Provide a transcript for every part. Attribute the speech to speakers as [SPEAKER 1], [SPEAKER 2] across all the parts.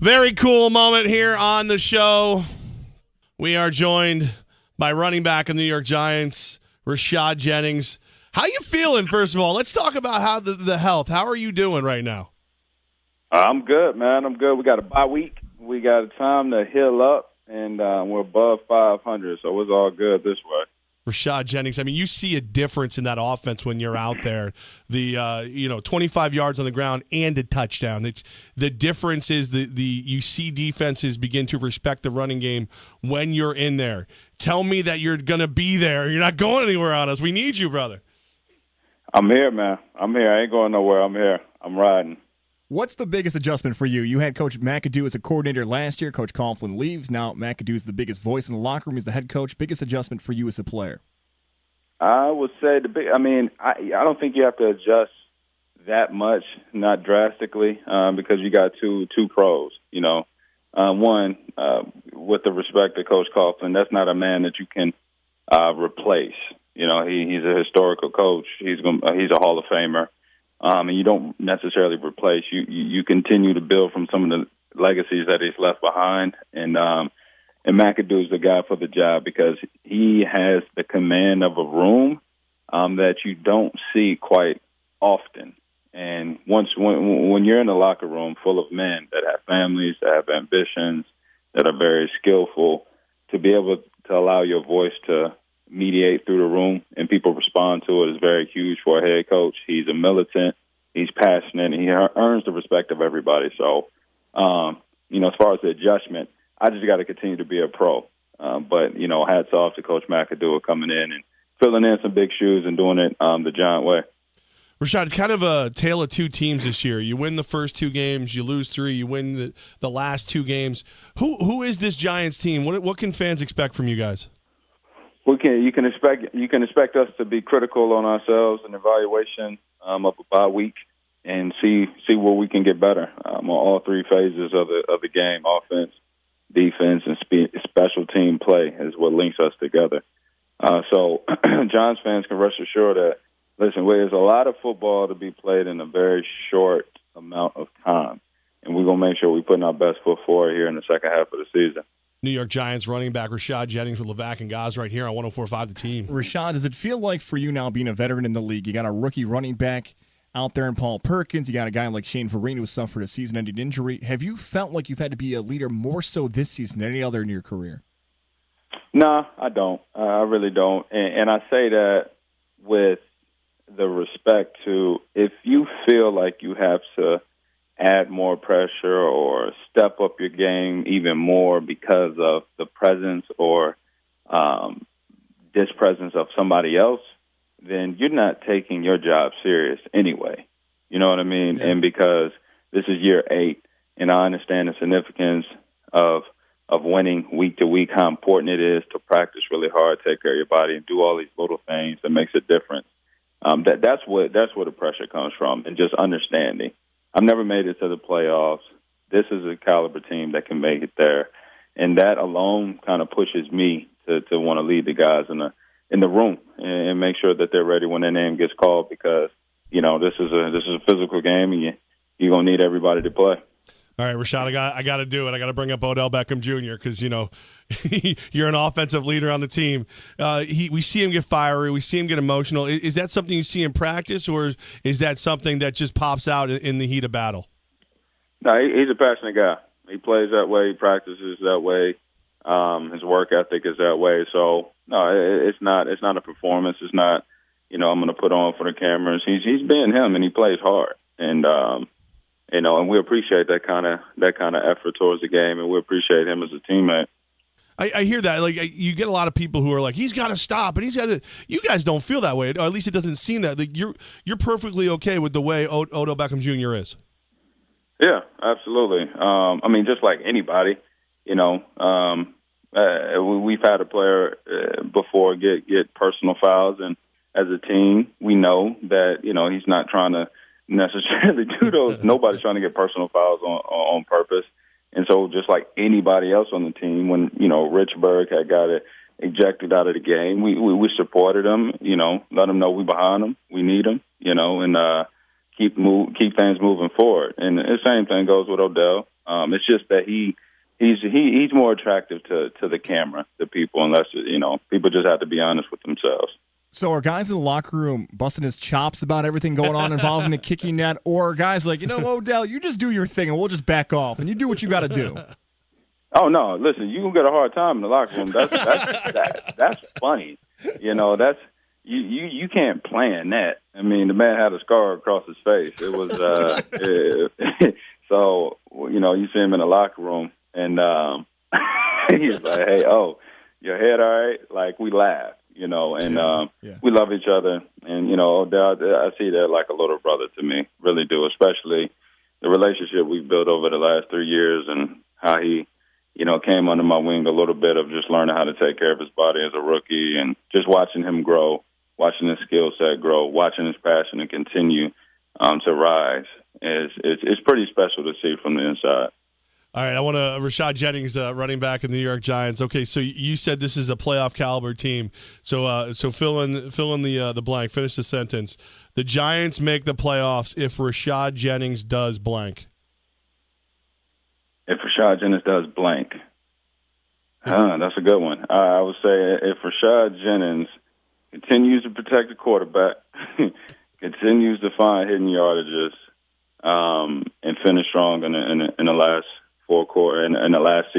[SPEAKER 1] Very cool moment here on the show. We are joined by running back of the New York Giants, Rashad Jennings. How you feeling, first of all? Let's talk about how the health. How are you doing right now?
[SPEAKER 2] I'm good, man. I'm good. We got a bye week. We got time to heal up, and we're above 500, so it's all good this way.
[SPEAKER 1] Rashad Jennings, I mean, you see a difference in that offense when you're out there. The 25 yards on the ground and a touchdown. It's the difference is you see defenses begin to respect the running game when you're in there. Tell me that you're gonna be there. You're not going anywhere on us. We need you, brother.
[SPEAKER 2] I'm here, man. I'm here. I ain't going nowhere. I'm here. I'm riding.
[SPEAKER 3] What's the biggest adjustment for you? You had Coach McAdoo as a coordinator last year. Coach Coughlin leaves. Now McAdoo is the biggest voice in the locker room. He's the head coach. Biggest adjustment for you as a player?
[SPEAKER 2] I would say I don't think you have to adjust that much, not drastically, because you got two pros. One, with the respect to Coach Coughlin, that's not a man that you can replace. He's a historical coach. He's a Hall of Famer. And you don't necessarily replace. You continue to build from some of the legacies that he's left behind. And McAdoo's the guy for the job because he has the command of a room that you don't see quite often. And when you're in a locker room full of men that have families, that have ambitions, that are very skillful, to be able to allow your voice to mediate through the room and people respond to it is very huge for a head coach. He's a militant, he's passionate, and he earns the respect of everybody. So, as far as the adjustment, I just got to continue to be a pro. But hats off to Coach McAdoo coming in and filling in some big shoes and doing it the Giant way.
[SPEAKER 1] Rashad, it's kind of a tale of two teams this year. You win the first two games, you lose three, you win the last two games. Who is this Giants team? What can fans expect from you guys?
[SPEAKER 2] You can expect us to be critical on ourselves and evaluation of a bye week and see where we can get better on all three phases of the game: offense, defense, and special team play is what links us together. So Giants fans can rest assured that there's a lot of football to be played in a very short amount of time, and we're gonna make sure we're putting our best foot forward here in the second half of the season.
[SPEAKER 1] New York Giants running back Rashad Jennings with Levack and Gaz right here on 104.5 The Team.
[SPEAKER 3] Rashad, does it feel like for you now being a veteran in the league, you got a rookie running back out there in Paul Perkins, you got a guy like Shane Vereen who suffered a season-ending injury. Have you felt like you've had to be a leader more so this season than any other in your career?
[SPEAKER 2] No, I don't. I really don't. And I say that with the respect to if you feel like you have to add more pressure or step up your game even more because of the presence or dispresence of somebody else, then you're not taking your job serious anyway. You know what I mean? Yeah. And because this is year 8, and I understand the significance of winning week to week, how important it is to practice really hard, take care of your body, and do all these little things that makes a difference. That's where the pressure comes from, and just understanding. I've never made it to the playoffs. This is a caliber team that can make it there, and that alone kind of pushes me to want to lead the guys in the room and make sure that they're ready when their name gets called because this is a physical game and you're gonna need everybody to play.
[SPEAKER 1] All right, Rashad, I got to do it. I got to bring up Odell Beckham Jr. because, you're an offensive leader on the team. We see him get fiery. We see him get emotional. Is that something you see in practice, or is that something that just pops out in the heat of battle?
[SPEAKER 2] No, he's a passionate guy. He plays that way. He practices that way. His work ethic is that way. So, no, it's not a performance. It's not, I'm going to put on for the cameras. He's being him, and he plays hard. And, and we appreciate that kind of effort towards the game, and we appreciate him as a teammate.
[SPEAKER 1] I hear that. Like, you get a lot of people who are like, he's got to stop, and he's got to. You guys don't feel that way, or at least it doesn't seem that. Like, you're perfectly okay with the way Odell Beckham Jr. is.
[SPEAKER 2] Yeah, absolutely. Just like anybody, we've had a player before get personal fouls, and as a team, we know that he's not trying to necessarily do those. Nobody's trying to get personal fouls on purpose. And so just like anybody else on the team, when, Rich Berg had got ejected out of the game, we supported him, let him know we behind him, we need him, and keep things moving forward. And the same thing goes with Odell. It's just that he's more attractive to the camera, to people, unless, people just have to be honest with themselves.
[SPEAKER 3] So are guys in the locker room busting his chops about everything going on involving the kicking net, or are guys like, Odell, you just do your thing and we'll just back off and you do what you got to do?
[SPEAKER 2] Oh no! Listen, you can get a hard time in the locker room. That's funny. That's you can't plan that. I mean, the man had a scar across his face. It was so you see him in the locker room and he's like, "Hey, your head all right?" Like, we laugh, and we love each other. And Odell, I see that like a little brother to me, really do. Especially the relationship we've built over the last 3 years and how he came under my wing a little bit of just learning how to take care of his body as a rookie, and just watching him grow, watching his skill set grow, watching his passion and continue to rise. It's pretty special to see from the inside.
[SPEAKER 1] All right, I want Rashad Jennings, running back in the New York Giants. Okay, so you said this is a playoff caliber team. So fill in the blank. Finish the sentence. The Giants make the playoffs if Rashad Jennings does blank.
[SPEAKER 2] If Rashad Jennings does blank, that's a good one. I would say if Rashad Jennings continues to protect the quarterback, continues to find hidden yardages, and finish strong in the last four quarter in the last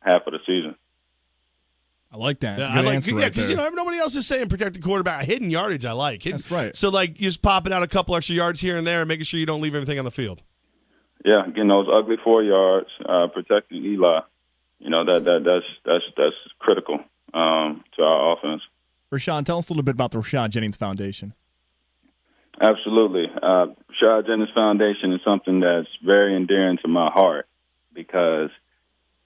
[SPEAKER 2] half of the season.
[SPEAKER 3] I like that. That's a good answer right there.
[SPEAKER 1] Because nobody else is saying protect the quarterback. Hidden yardage, I like.
[SPEAKER 3] That's right.
[SPEAKER 1] So like just popping out a couple extra yards here and there, and making sure you don't leave everything on the field.
[SPEAKER 2] Yeah, getting those ugly 4 yards, protecting Eli. That's critical to our offense.
[SPEAKER 3] Rashad, tell us a little bit about the Rashad Jennings Foundation.
[SPEAKER 2] Absolutely. Rashad Jennings Foundation is something that's very endearing to my heart because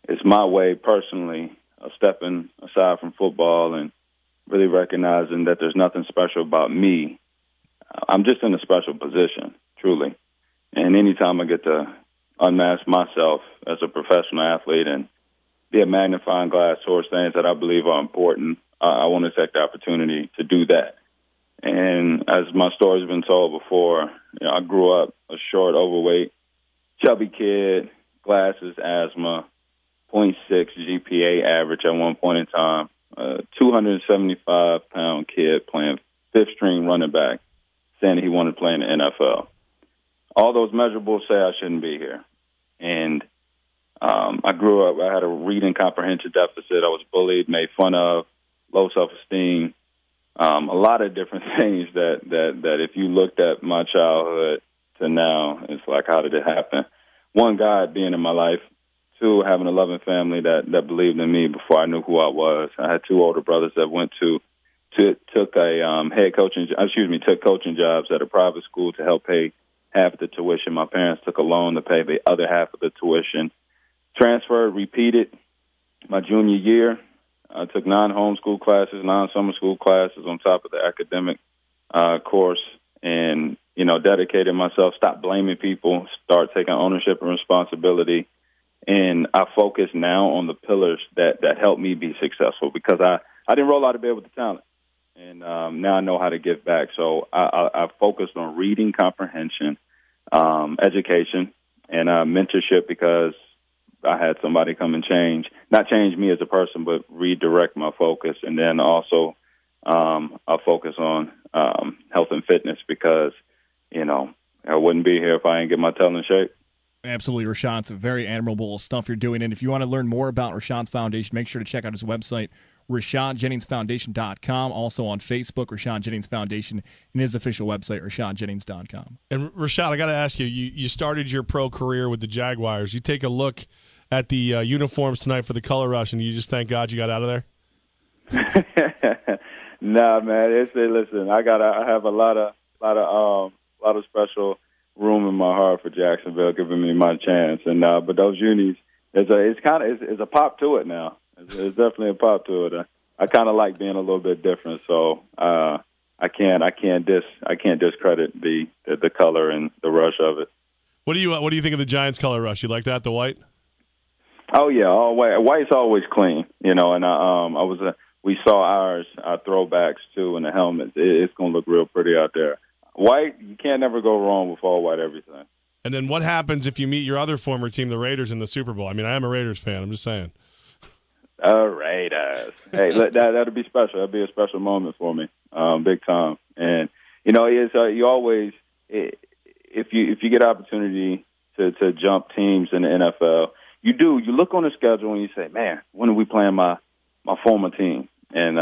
[SPEAKER 2] it's my way personally of stepping aside from football and really recognizing that there's nothing special about me. I'm just in a special position, truly. And anytime I get to unmask myself as a professional athlete and be a magnifying glass towards things that I believe are important, I want to take the opportunity to do that. And as my story's been told before, I grew up a short, overweight, chubby kid, glasses, asthma, 0.6 GPA average at one point in time, 275-pound kid playing fifth-string running back, saying he wanted to play in the NFL. All those measurables say I shouldn't be here. And I grew up, I had a reading comprehension deficit. I was bullied, made fun of, low self-esteem, a lot of different things that if you looked at my childhood to now, it's like, how did it happen? One, God being in my life. Two, having a loving family that believed in me before I knew who I was. I had two older brothers that went took coaching jobs at a private school to help pay half the tuition. My parents took a loan to pay the other half of the tuition. Transferred, repeated my junior year. I took 9 homeschool classes, 9 summer school classes on top of the academic course, and dedicated myself. Stopped blaming people. Start taking ownership and responsibility. And I focus now on the pillars that helped me be successful because I didn't roll out of bed with the talent. And now I know how to give back. So I focused on reading comprehension, education, and mentorship because I had somebody come and not change me as a person, but redirect my focus. And then also I focus on health and fitness because, I wouldn't be here if I didn't get my tail in shape.
[SPEAKER 3] Absolutely, Rashad. It's very admirable stuff you're doing. And if you want to learn more about Rashad's foundation, make sure to check out his website, RashadJenningsFoundation.com. Also on Facebook, Rashad Jennings Foundation, and his official website, RashadJennings.com.
[SPEAKER 1] And Rashad, I got to ask you, you started your pro career with the Jaguars. You take a look at the uniforms tonight for the Color Rush, and you just thank God you got out of there?
[SPEAKER 2] Nah, man. Listen, I have a lot of special room in my heart for Jacksonville, giving me my chance. And but those unis, it's a pop to it now. It's definitely a pop to it. I kind of like being a little bit different, so I can't discredit the color and the rush of it.
[SPEAKER 1] What do you think of the Giants color rush? You like that, the white?
[SPEAKER 2] Oh yeah, all white. White's always clean, and we saw our throwbacks too in the helmets. It's gonna look real pretty out there. White, you can't never go wrong with all white everything.
[SPEAKER 1] And then what happens if you meet your other former team, the Raiders, in the Super Bowl? I mean, I am a Raiders fan. I'm just saying.
[SPEAKER 2] Raiders. Hey, that'll be special. That'll be a special moment for me, big time. And it's you always if you get opportunity to jump teams in the NFL, you look on the schedule and you say, man, when are we playing my former team? And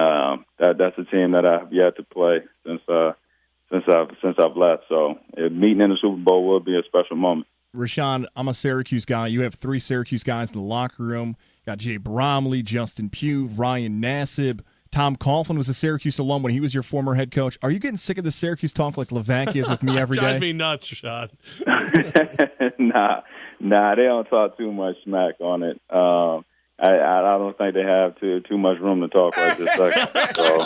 [SPEAKER 2] that's a team that I've yet to play since I've left. So meeting in the Super Bowl will be a special moment.
[SPEAKER 3] Rashad, I'm a Syracuse guy. You have 3 Syracuse guys in the locker room. Got Jay Bromley, Justin Pugh, Ryan Nassib. Tom Coughlin was a Syracuse alum when he was your former head coach. Are you getting sick of the Syracuse talk like Levack is with me every day?
[SPEAKER 1] Drives me nuts, Rashad.
[SPEAKER 2] Nah, they don't talk too much smack on it. I don't think they have too much room to talk right this second. So.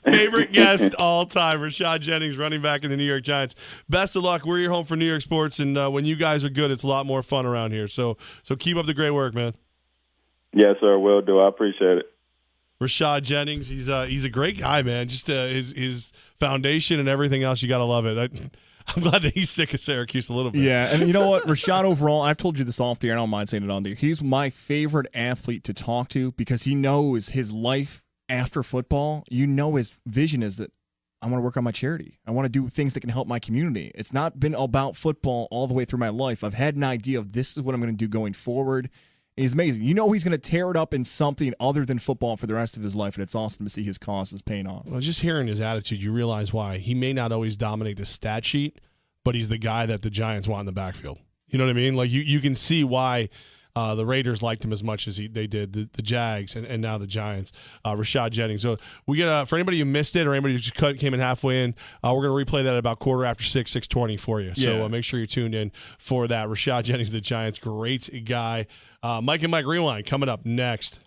[SPEAKER 1] Favorite guest all time, Rashad Jennings, running back in the New York Giants. Best of luck. We're your home for New York sports, and when you guys are good, it's a lot more fun around here. So keep up the great work, man. Yes,
[SPEAKER 2] sir. Will do. I appreciate it.
[SPEAKER 1] Rashad Jennings, he's a great guy, man. Just his foundation and everything else, you got to love it. I'm glad that he's sick of Syracuse a little bit.
[SPEAKER 3] Yeah, and you know what? Rashad overall, I've told you this off the air, I don't mind saying it on there. He's my favorite athlete to talk to because he knows his life after football. His vision is that I want to work on my charity. I want to do things that can help my community. It's not been about football all the way through my life. I've had an idea of this is what I'm going to do going forward. He's amazing. He's going to tear it up in something other than football for the rest of his life, and it's awesome to see his cause is paying off.
[SPEAKER 1] Well, just hearing his attitude, you realize why. He may not always dominate the stat sheet, but he's the guy that the Giants want in the backfield. You know what I mean? Like you can see why the Raiders liked him as much as they did the Jags and now the Giants. Rashad Jennings. So we get for anybody who missed it or anybody who just came in halfway in, we're going to replay that at about 6:20 for you.
[SPEAKER 3] Yeah.
[SPEAKER 1] So make sure you're tuned in for that. Rashad Jennings, the Giants, great guy. Mike and Mike Rewind coming up next.